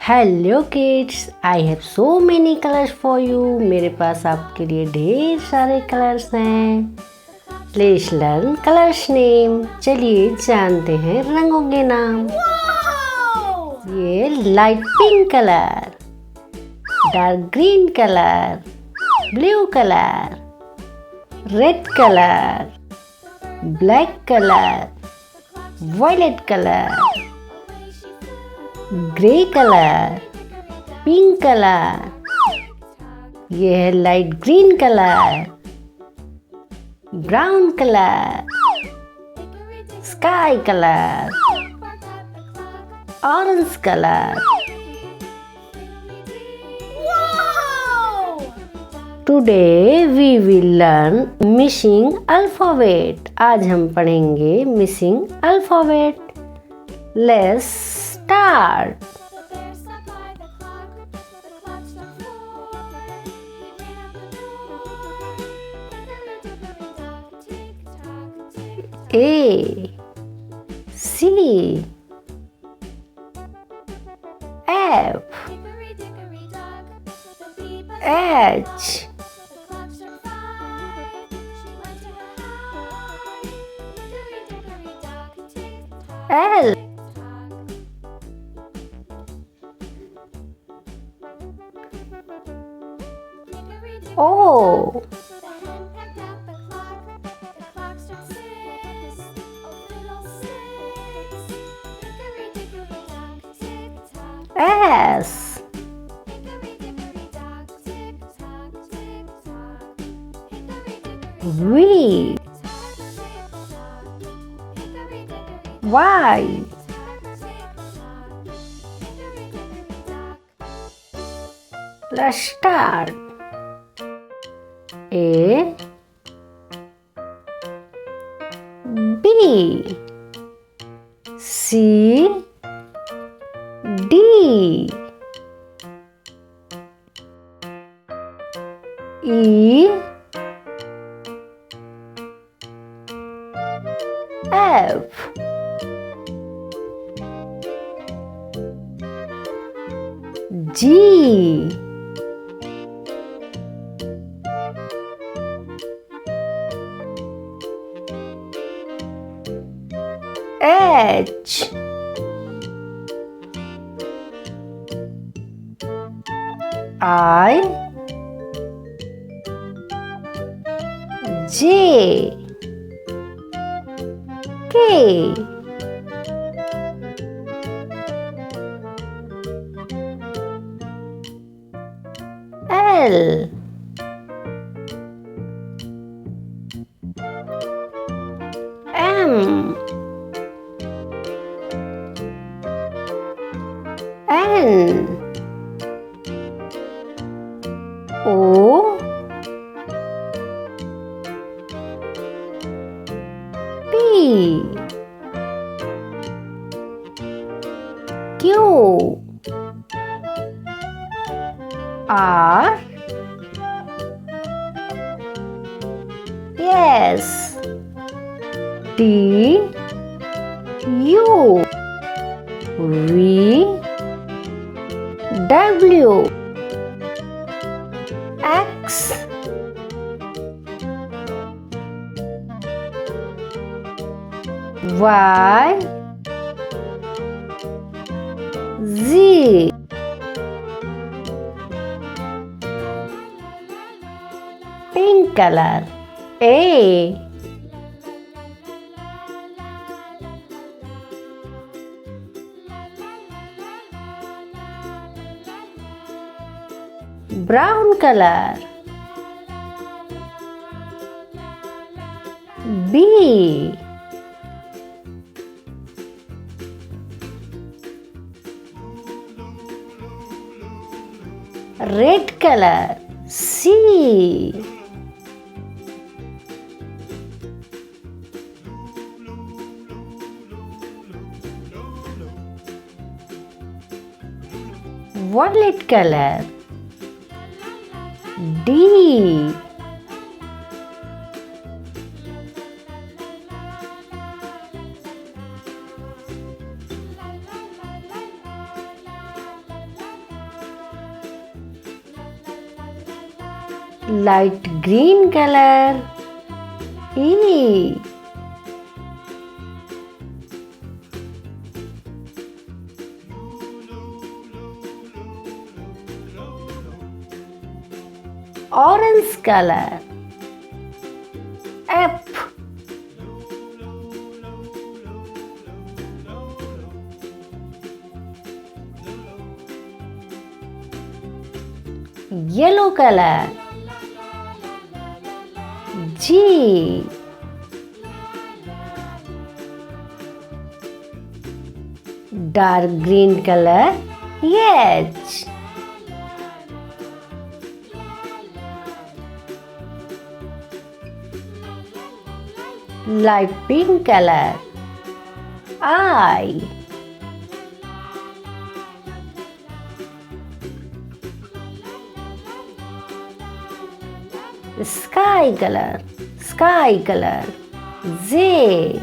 Hello kids, I have so many colours for you. मेरे पास आपके लिए ढेर सारे कलर्स हैं। Let's learn colours name. चलिए जानते हैं रंगों के नाम। ये light pink colour, dark green colour, blue colour, red colour, black colour, violet colour, grey colour, pink colour, ये है light green colour, brown colour, sky colour, orange colour. Today we will learn missing alphabet. आज हम पढ़ेंगे missing alphabet. Let's start. A C F H L O S V Y Let's start. A B C D E F G H I J K L M N O P Q R S T U V W X Y Z Pink color A Brown color B Red color C Violet color D light green color. E. Orange color. F. Yellow color. G. Dark green color. H. Light pink color. I. Sky color. Z.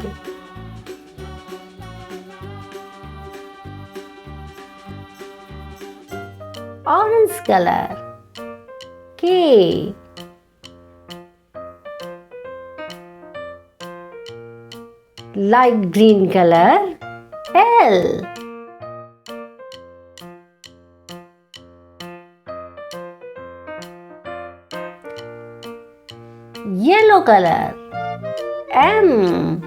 Orange color. K. Light green color. L. Yellow color. M.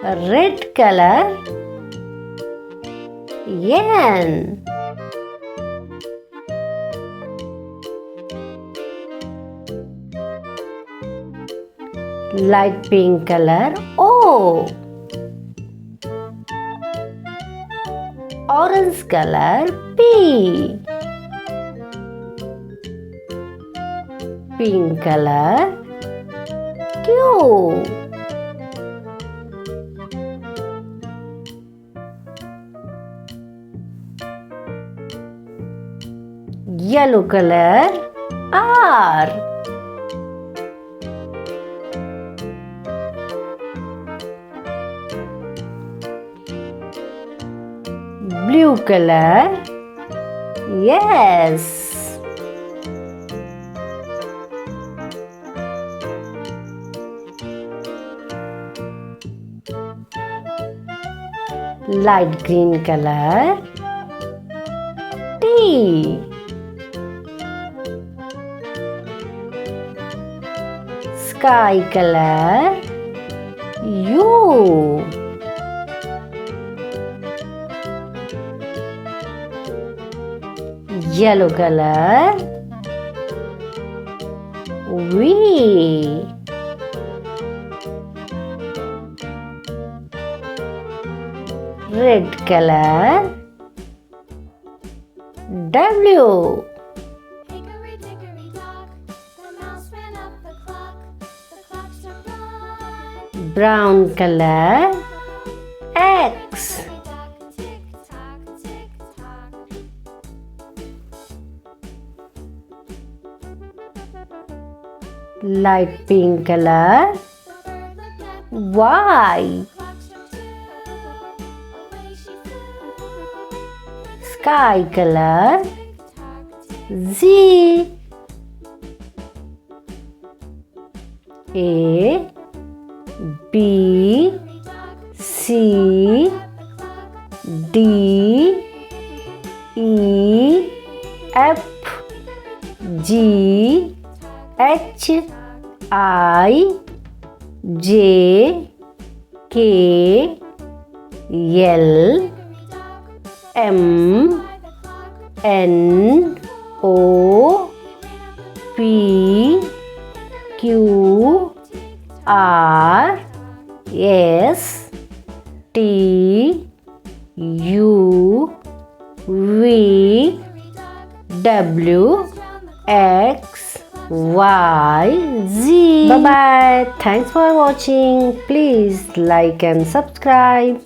Red color. N. Light pink color. O. Orange color. P. Pink color. Q. Yellow color. R. Blue color. S. Light green color. T. Sky color. U. Yellow color. V. Red color. W. Hickory dickory dock, the mouse ran up the clock struck one. Brown color. X. Hickory dock, tick tock, tick tock. Light pink color. The bird looked at the Y. clock struck two. Away she flew. Sky color. Tick tock, tick. Z. A. B. Hickory dock, C. at the clock. D. E. F. G. H. I. J. K. L. M. N. O. P. Q. R. S. T. U. V. W. X. Y. Z. Bye bye. Thanks for watching. Please like and subscribe.